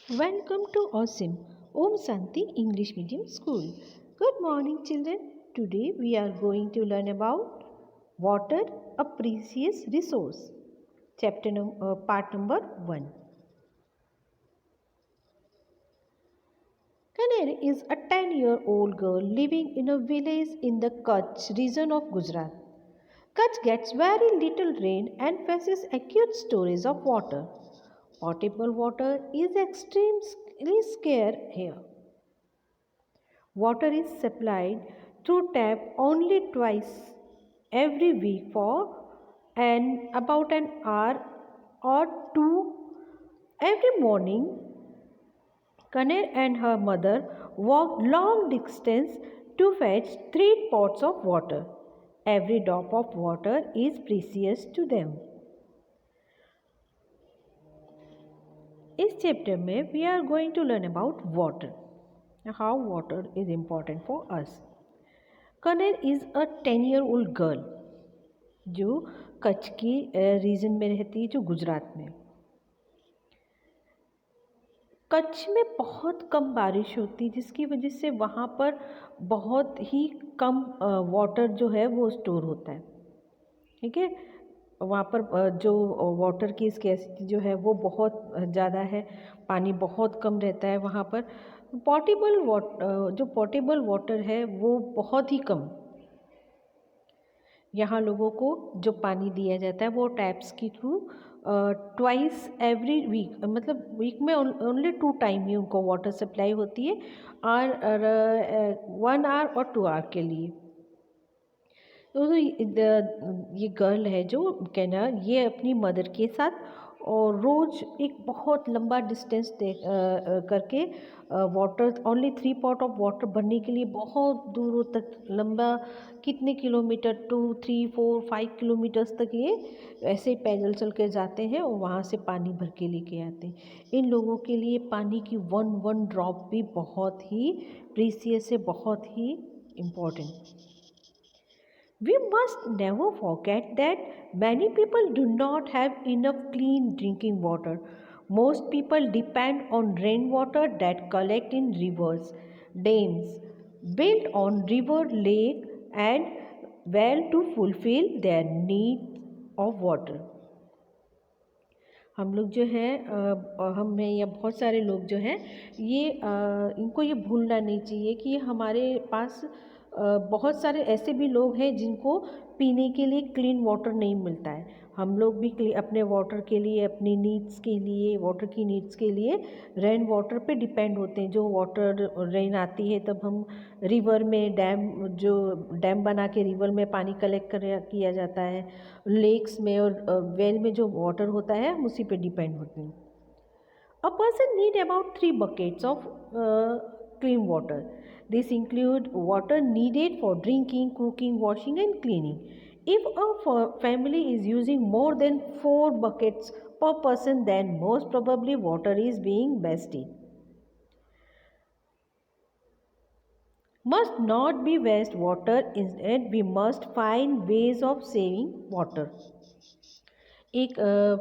Welcome to Awesome Om Santi English Medium School. Good morning, children. Today we are going to learn about water, a precious resource. Part number 1. Kaner is a 10-year-old girl living in a village in the Kutch region of Gujarat. Kutch gets very little rain and faces acute shortage of water. Potable water is extremely scarce here. Water is supplied through tap only twice every week for about an hour or two every morning. Kaner and her mother walked long distance to fetch 3 pots of water. Every drop of water is precious to them. इस chapter में we are going to learn about water. How water is important for us. Kaner is a 10-year-old girl जो कच्छ की reason में रहती है, जो गुजरात में। कच्छ में बहुत कम बारिश होती है, जिसकी वजह से वहाँ पर बहुत ही कम वाटर जो है वो स्टोर होता है। ठीक है, वहाँ पर जो वाटर की स्कैसिटी जो है वो बहुत ज़्यादा है, पानी बहुत कम रहता है वहाँ पर। पोर्टेबल वाटर है वो बहुत ही कम। यहाँ लोगों को जो पानी दिया जाता है वो टैप्स के थ्रू ट्वाइस एवरी वीक, मतलब वीक में ओनली 2 टाइम ही उनको वाटर सप्लाई होती है, और 1 आवर और 2 आवर के लिए। तो ये गर्ल है जो कहना, ये अपनी मदर के साथ और रोज़ एक बहुत लंबा डिस्टेंस करके water only 3 pot of water भरने के लिए बहुत दूर तक, लंबा कितने किलोमीटर, 2, 3, 4, 5 किलोमीटर्स तक ये ऐसे ही पैदल चल के जाते हैं और वहाँ से पानी भर के लेके आते हैं। इन लोगों के लिए पानी की वन ड्रॉप भी बहुत ही प्रीसियस है, बहुत ही important. We must never forget that many people do not have enough clean drinking water. Most people depend on rainwater that collect in rivers, dams, built on river, lake and well to fulfill their need of water. हम लोग जो है हमें या बहुत सारे लोग जो हैं ये इनको ये भूलना नहीं चाहिए कि हमारे पास बहुत सारे ऐसे भी लोग हैं जिनको पीने के लिए क्लीन वाटर नहीं मिलता है। हम लोग भी अपने वाटर के लिए, अपनी नीड्स के लिए, वाटर की नीड्स के लिए रेन वाटर पे डिपेंड होते हैं। जो वाटर रेन आती है तब हम रिवर में डैम बना के रिवर में पानी कलेक्ट किया जाता है, लेक्स में और वेल में जो वाटर होता है हम उसी पे डिपेंड होते हैं। A person need about 3 buckets of clean water. This include water needed for drinking, cooking, washing and cleaning. If a family is using more than 4 buckets per person, then most probably water is being wasted. Must not be waste water, instead we must find ways of saving water. एक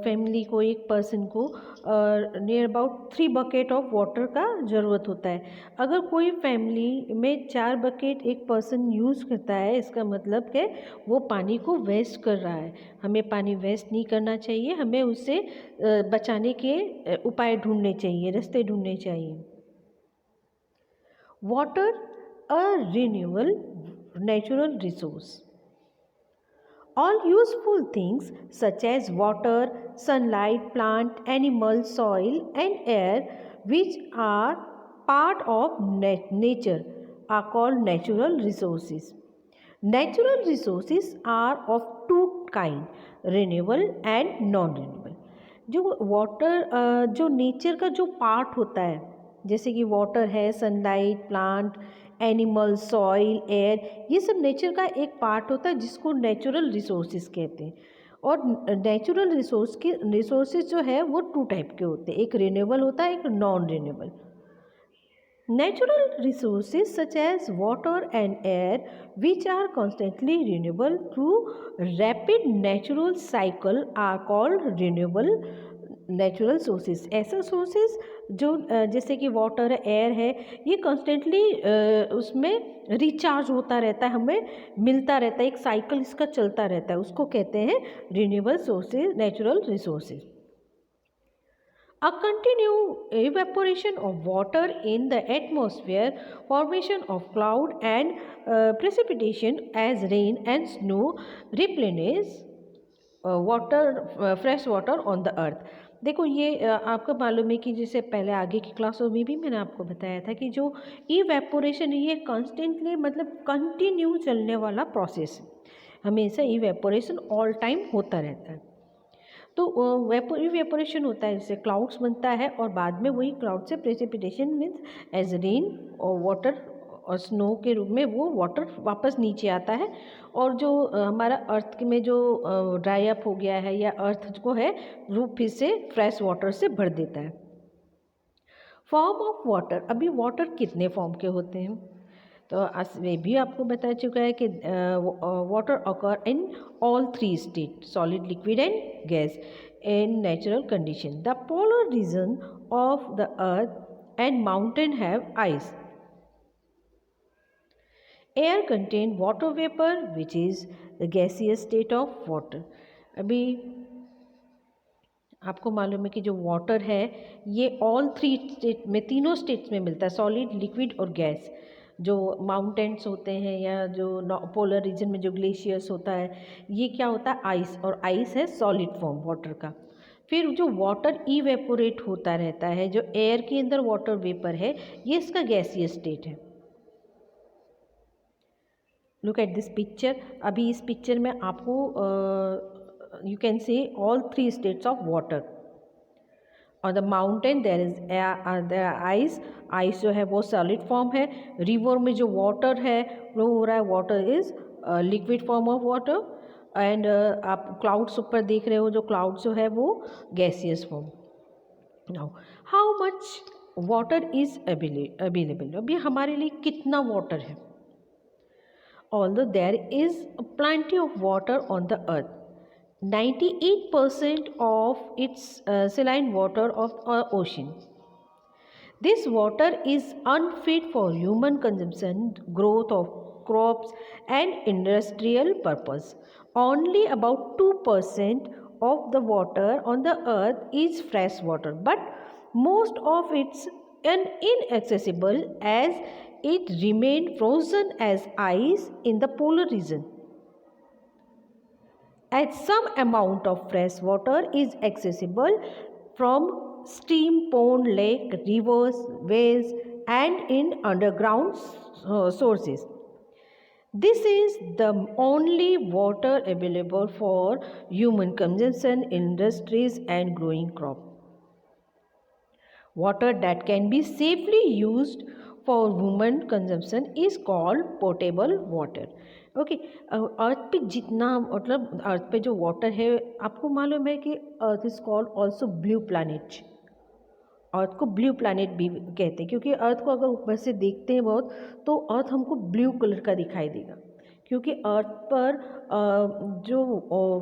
family को, एक person को near about 3 bucket of water का ज़रूरत होता है। अगर कोई फैमिली में 4 बकेट एक पर्सन यूज़ करता है, इसका मतलब है वो पानी को वेस्ट कर रहा है। हमें पानी वेस्ट नहीं करना चाहिए, हमें उससे बचाने के उपाय ढूंढने चाहिए, रास्ते ढूंढने चाहिए। Water a renewable natural resource. All useful things such as water, sunlight, plant, animal, soil and air which are part of nature are called natural resources. Natural resources are of 2 kinds, renewable and non-renewable. जो water जो nature का जो part होता है, जैसे कि water है, sunlight, plant, animal, soil, air, ये सब नेचर का एक पार्ट होता है जिसको नेचुरल रिसोर्सेज कहते हैं। और नेचुरल रिसोर्सेज जो है वो 2 टाइप के होते हैं, एक रिन्यूएबल होता है, एक non renewable. Natural resources such as water and air which are constantly renewable through rapid natural cycle are called renewable natural sources, ऐसा सोर्सेज जो जैसे कि वाटर है, एयर है, ये कॉन्स्टेंटली उसमें रिचार्ज होता रहता है, हमें मिलता रहता है, एक साइकिल इसका चलता रहता है, उसको कहते हैं renewable sources, natural resources. A continued evaporation of water in the atmosphere, formation of cloud and precipitation as rain and snow replenish fresh water on the earth. देखो ये आपको मालूम है कि जैसे पहले आगे की क्लासों में भी मैंने आपको बताया था कि जो इवेपोरेशन है ये कॉन्स्टेंटली मतलब कंटिन्यू चलने वाला प्रोसेस है, हमेशा इवेपोरेशन ऑल टाइम होता रहता है. तो इवेपोरेशन होता है, जैसे क्लाउड्स बनता है और बाद में वही क्लाउड से प्रेसिपिटेशन मीन्स एज रेन और वाटर और स्नो के रूप में वो वाटर वापस नीचे आता है और जो हमारा अर्थ में जो ड्राई अप हो गया है या अर्थ को है वो फिर से फ्रेश वाटर से भर देता है. फॉर्म ऑफ वाटर, अभी वाटर कितने फॉर्म के होते हैं तो ये भी आपको बता चुका है कि water occur in all three state, solid, liquid and gas in natural condition. The polar region of the earth and mountain have ice. Air contain water vapor which is the gaseous state of water. अभी आपको मालूम है कि जो water है ये all three state में, तीनों स्टेट्स में मिलता है, सॉलिड, लिक्विड और गैस. जो माउंटेन्स होते हैं या जो पोलर रीजन में जो ग्लेशियर्स होता है ये क्या होता है, आइस, और आइस है सॉलिड फॉर्म वाटर का. फिर जो वाटर इवेपोरेट होता रहता है, जो एयर के अंदर वाटर वेपर है ये इसका गैसियस स्टेट है. Look at this picture. अभी इस पिक्चर में आपको you can see all three states of water. On the mountain there is ice, ice जो है वो सॉलिड फॉर्म है. रिवर में जो वाटर है वो हो रहा है, water is liquid form of water. And आप क्लाउड्स ऊपर देख रहे हो, जो क्लाउड जो है वो gaseous form. Now how much water is available, अभी हमारे लिए कितना वाटर है. Although there is plenty of water on the earth, 98% of its saline water of our ocean. This water is unfit for human consumption, growth of crops and industrial purpose. Only about 2% of the water on the earth is fresh water, but most of it's inaccessible as it remained frozen as ice in the polar region. As some amount of fresh water is accessible from stream, pond, lake, rivers, wells and in underground sources. This is the only water available for human consumption, industries and growing crop. Water that can be safely used for human consumption is called potable water. Okay, earth पे जितना मतलब अर्थ पे जो water है, आपको मालूम है कि earth is called also blue planet. Earth को ब्लू प्लानिट भी कहते हैं क्योंकि अर्थ को अगर ऊपर से देखते हैं बहुत तो अर्थ हमको ब्लू कलर का दिखाई देगा, क्योंकि अर्थ पर जो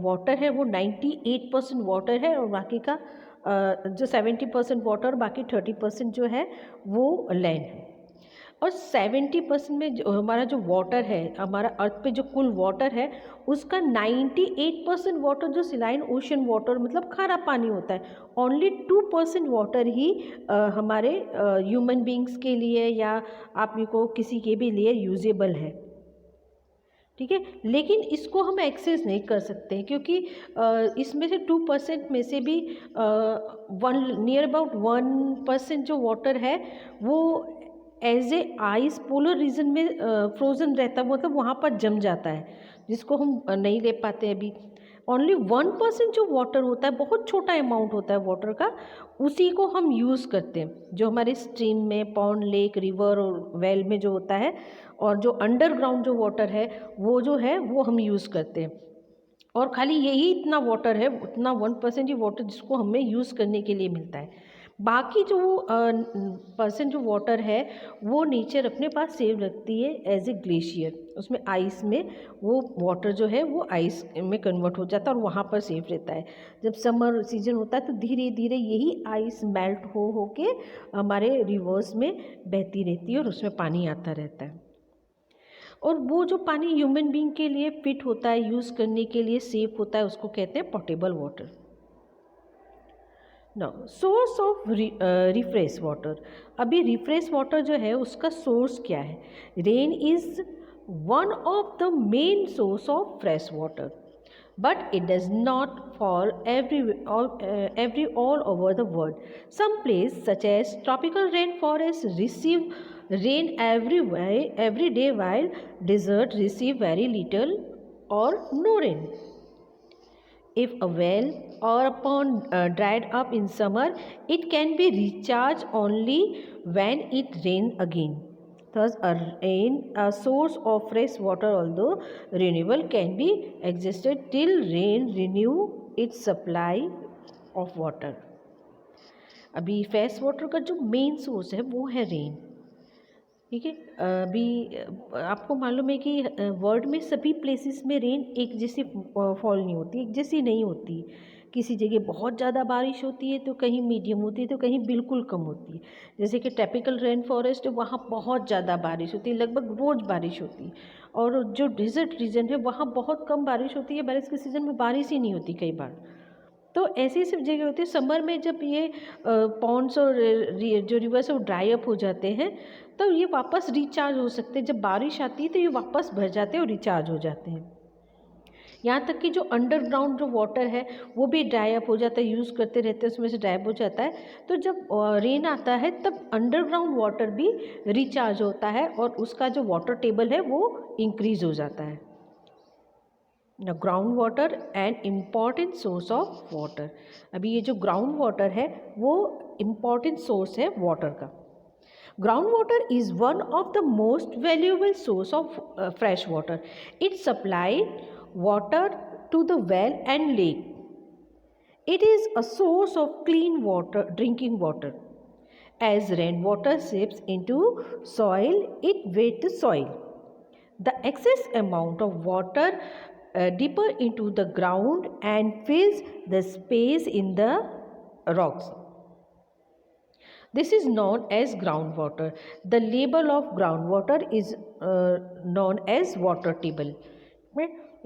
वाटर है वो 98% वाटर है और बाकी का जो 70% वाटर, बाकी 30% जो है वो लैंड है. और 70% में जो हमारा जो वाटर है, हमारा अर्थ पे जो कुल वाटर है उसका 98% वाटर जो सिलाइन ओशन वाटर मतलब खारा पानी होता है. ओनली 2% वाटर ही हमारे ह्यूमन बींग्स के लिए या आप को किसी के भी लिए यूजेबल है. ठीक है, लेकिन इसको हम एक्सेस नहीं कर सकते हैं क्योंकि इसमें से 2% में से भी नियर अबाउट 1% जो वाटर है वो as a ice polar region में फ्रोज़न रहता है, मतलब वहाँ पर जम जाता है जिसको हम नहीं ले पाते अभी. ओनली 1% जो वाटर होता है, बहुत छोटा अमाउंट होता है वाटर का, उसी को हम यूज़ करते हैं जो हमारे स्ट्रीम में, पॉन्ड, लेक, रिवर और वेल में जो होता है. और जो अंडरग्राउंड जो वाटर है वो जो है वो हम यूज़ करते हैं. और खाली यही इतना वाटर है, उतना 1% ही वाटर जिसको हमें यूज़ करने के लिए मिलता है. बाकी जो परसेंट जो वाटर है वो नेचर अपने पास सेव रखती है एज ए ग्लेशियर. उसमें आइस में वो वाटर जो है वो आइस में कन्वर्ट हो जाता है और वहाँ पर सेफ रहता है। जब समर सीजन होता है तो धीरे धीरे यही आइस मेल्ट हो के हमारे रिवर्स में बहती रहती है और उसमें पानी आता रहता है। और वो जो पानी ह्यूमन बीइंग के लिए फिट होता है, यूज़ करने के लिए सेफ होता है, उसको कहते हैं portable water. Now source of refresh water. अभी रिफ्रेश वाटर जो है उसका सोर्स क्या है? Rain is one of the main source of fresh water, but it does not fall all over the world. Some places such as tropical rainforests receive rain every day, while deserts receive very little or no rain. If a well or a pond dried up in summer, it can be recharged only when it rains again. Thus, a source of fresh water, although renewable, can be existed till rain renew its supply of water. अभी fresh water का जो main source है वो है rain. ठीक है, अभी आपको मालूम है कि वर्ल्ड में सभी प्लेसेस में रेन एक जैसी फॉल नहीं होती, एक जैसी नहीं होती। किसी जगह बहुत ज़्यादा बारिश होती है तो कहीं मीडियम होती है तो कहीं बिल्कुल कम होती है। जैसे कि ट्रॉपिकल रेन फॉरेस्ट है, वहाँ बहुत ज़्यादा बारिश होती है, लगभग रोज़ बारिश होती है। और जो डिजर्ट रीजन है वहाँ बहुत कम बारिश होती है, बारिश के सीज़न में बारिश ही नहीं होती कई बार। तो ऐसी सब जगह होती है। समर में जब ये पॉन्ड्स और जो रिवर्स है वो ड्राई अप हो जाते हैं तो ये वापस रिचार्ज हो सकते हैं। जब बारिश आती है तो ये वापस भर जाते हैं और रिचार्ज हो जाते हैं। यहाँ तक कि जो अंडरग्राउंड जो वाटर है वो भी ड्राई अप हो जाता है, यूज़ करते रहते हैं उसमें से ड्राई अप हो जाता है। तो जब रेन आता है तब अंडरग्राउंड वाटर भी रिचार्ज होता है और उसका जो वाटर टेबल है वो इंक्रीज हो जाता है। Ground water and important source of water. अभी ये जो ग्राउंड वाटर है वो इम्पॉर्टेंट सोर्स है वाटर का। Ground water is one of the most valuable source of fresh water. It supply water to the well and lake. It is a source of clean water, drinking water. As rainwater seeps into soil, it wets the soil. The excess amount of water deeper into the ground and fills the space in the rocks. This is known as groundwater. The level of groundwater is known as water table.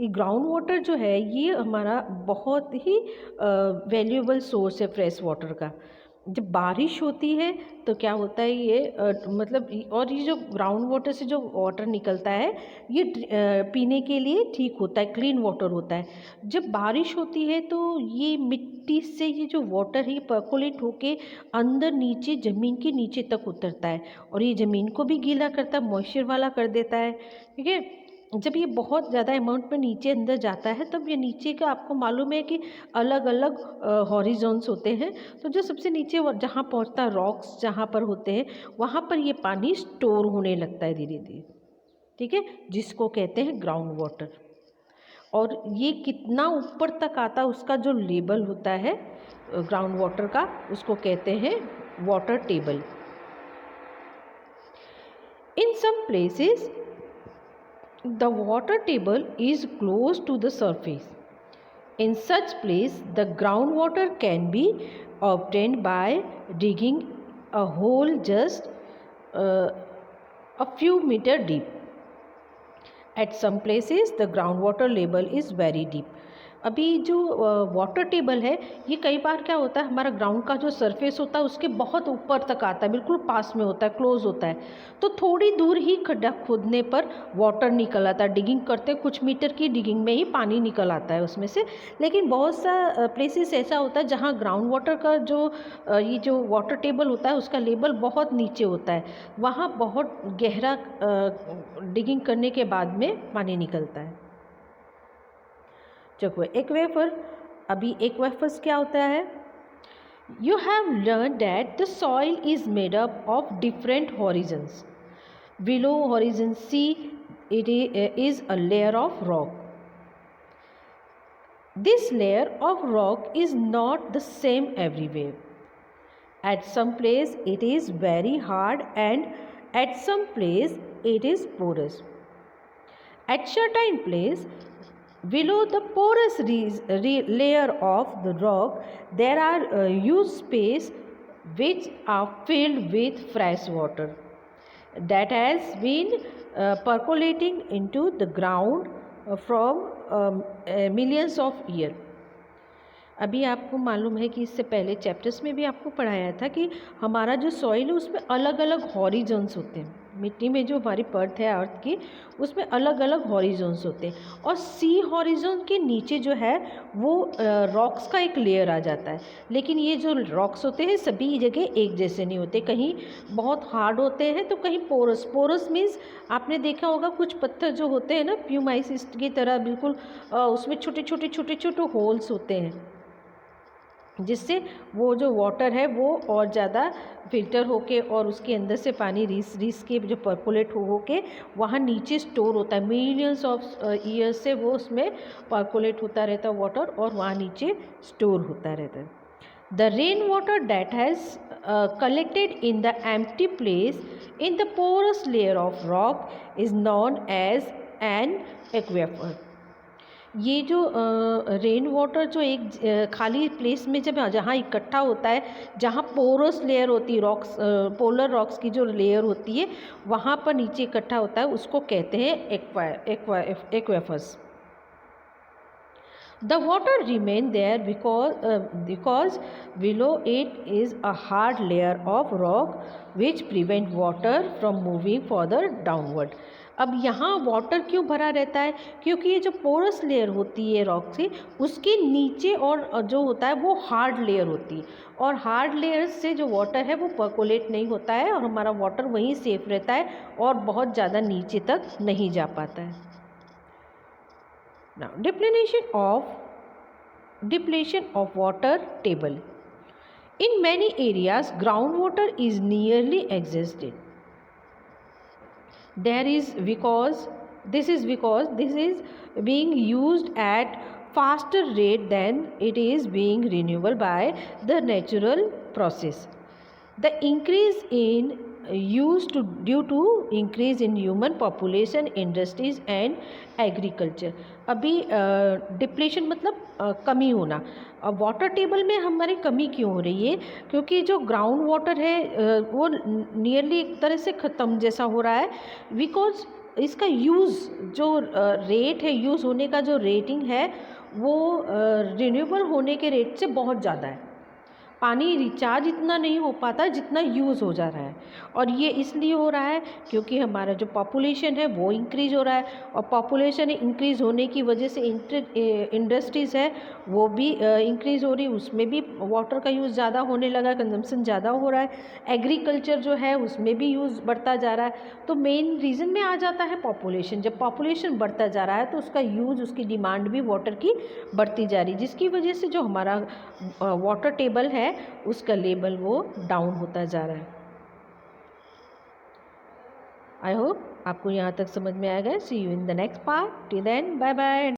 ये ground water जो है ये हमारा बहुत ही valuable source है fresh water का। जब बारिश होती है तो क्या होता है ये मतलब और ये जो ग्राउंड वाटर से जो वाटर निकलता है ये पीने के लिए ठीक होता है, क्लीन वाटर होता है। जब बारिश होती है तो ये मिट्टी से ये जो वाटर है पर्कोलेट होके अंदर नीचे ज़मीन के नीचे तक उतरता है और ये ज़मीन को भी गीला करता है, मॉइस्चर वाला कर देता है। ठीक है, जब ये बहुत ज़्यादा अमाउंट में नीचे अंदर जाता है तब ये नीचे का आपको मालूम है कि अलग अलग हॉरिजॉन्स होते हैं। तो जो सबसे नीचे जहाँ पहुँचता है रॉक्स जहाँ पर होते हैं वहाँ पर ये पानी स्टोर होने लगता है धीरे धीरे। ठीक है, जिसको कहते हैं ग्राउंड वाटर। और ये कितना ऊपर तक आता है उसका जो लेवल होता है ग्राउंड वाटर का उसको कहते हैं water table. In some places the water table is close to the surface. In such place, the groundwater can be obtained by digging a hole just a few meters deep. At some places, the groundwater level is very deep. अभी जो water table है ये कई बार क्या होता है हमारा ground का जो सरफेस होता है उसके बहुत ऊपर तक आता है, बिल्कुल पास में होता है, क्लोज होता है। तो थोड़ी दूर ही खड्डा खोदने पर वाटर निकल आता है, डिगिंग करते कुछ मीटर की डिगिंग में ही पानी निकल आता है उसमें से। लेकिन बहुत सा प्लेसेस ऐसा होता है जहाँ ग्राउंड वाटर का जो ये जो वाटर टेबल होता है उसका लेवल बहुत नीचे होता है, वहाँ बहुत गहरा डिगिंग करने के बाद में पानी निकलता है। चलो एक्वेफर। अभी एक्वेफर्स क्या होता है? You have learn that the soil is made up of different horizons. Below horizon C it is a layer of rock. This layer of rock is not the same everywhere. At some place it is very hard and at some place it is porous. At certain place, below the porous layer of the rock, there are huge space which are filled with fresh water that has been percolating into the ground from millions of years. अभी आपको मालूम है कि इससे पहले chapters में भी आपको पढ़ाया था कि हमारा जो सॉइल है उसमें अलग अलग हॉरिजॉन्स होते हैं। मिट्टी में जो हमारी पर्थ है अर्थ की, उसमें अलग अलग हॉरिजॉन्स होते हैं और सी हॉरिजॉन के नीचे जो है वो रॉक्स का एक लेयर आ जाता है। लेकिन ये जो रॉक्स होते हैं सभी जगह एक जैसे नहीं होते, कहीं बहुत हार्ड होते हैं तो कहीं पोरस। पोरस मीन्स आपने देखा होगा कुछ पत्थर जो होते हैं ना प्यूमाइसिस की तरह, बिल्कुल उसमें छोटे छोटे छोटे छोटे होल्स होते हैं, जिससे वो जो वाटर है वो और ज़्यादा फिल्टर होके और उसके अंदर से पानी रीस के जो परकोलेट हो के वहाँ नीचे स्टोर होता है। मिलियंस ऑफ ईयर्स से वो उसमें परकोलेट होता रहता है वाटर और वहाँ नीचे स्टोर होता रहता है। The rain water that has collected in the empty place in the porous layer of rock is known as an aquifer. ये जो रेन वाटर जो एक खाली प्लेस में जब जहाँ इकट्ठा होता है, जहाँ पोरस लेयर होती है, रॉक्स पोलर रॉक्स की जो लेयर होती है वहाँ पर नीचे इकट्ठा होता है, उसको कहते हैं एक्वेफर्स। The water remain there because below it is a hard layer of rock which prevent water from moving further downward. अब यहाँ वाटर क्यों भरा रहता है? क्योंकि ये जो पोरस लेयर होती है रॉक से, उसके नीचे और जो होता है वो हार्ड लेयर होती है और हार्ड लेयर से जो वाटर है वो पर्कोलेट नहीं होता है और हमारा वाटर वहीं सेफ रहता है और बहुत ज़्यादा नीचे तक नहीं जा पाता है। Now, depletion of water table. In many areas, groundwater is nearly exhausted. This is being used at faster rate than it is being renewable by the natural process. The increase in due to increase in human population, industries and agriculture. अभी depletion मतलब कमी होना। अब water table में हमारी कमी क्यों हो रही है? क्योंकि जो ग्राउंड वाटर है वो नियरली एक तरह से ख़त्म जैसा हो रहा है, बिकॉज इसका यूज़ जो रेट है, यूज़ होने का जो रेटिंग है वो रिन्यूएबल होने के रेट से बहुत ज़्यादा है। पानी रिचार्ज इतना नहीं हो पाता जितना यूज़ हो जा रहा है और ये इसलिए हो रहा है क्योंकि हमारा जो पॉपुलेशन है वो इंक्रीज़ हो रहा है और पॉपुलेशन इंक्रीज़ होने की वजह से इंडस्ट्रीज़ है वो भी इंक्रीज़ हो रही है, उसमें भी वाटर का यूज़ ज़्यादा होने लगा, कंजम्पशन ज़्यादा हो रहा है। एग्रीकल्चर जो है उसमें भी यूज़ बढ़ता जा रहा है। तो मेन रीज़न में आ जाता है पॉपुलेशन। जब पॉपुलेशन बढ़ता जा रहा है तो उसका यूज़, उसकी डिमांड भी वाटर की बढ़ती जा रही है, जिसकी वजह से जो हमारा वाटर टेबल है उसका लेवल वो डाउन होता जा रहा है। आई होप आपको यहाँ तक समझ में आएगा। See you in the next part. Till then bye bye.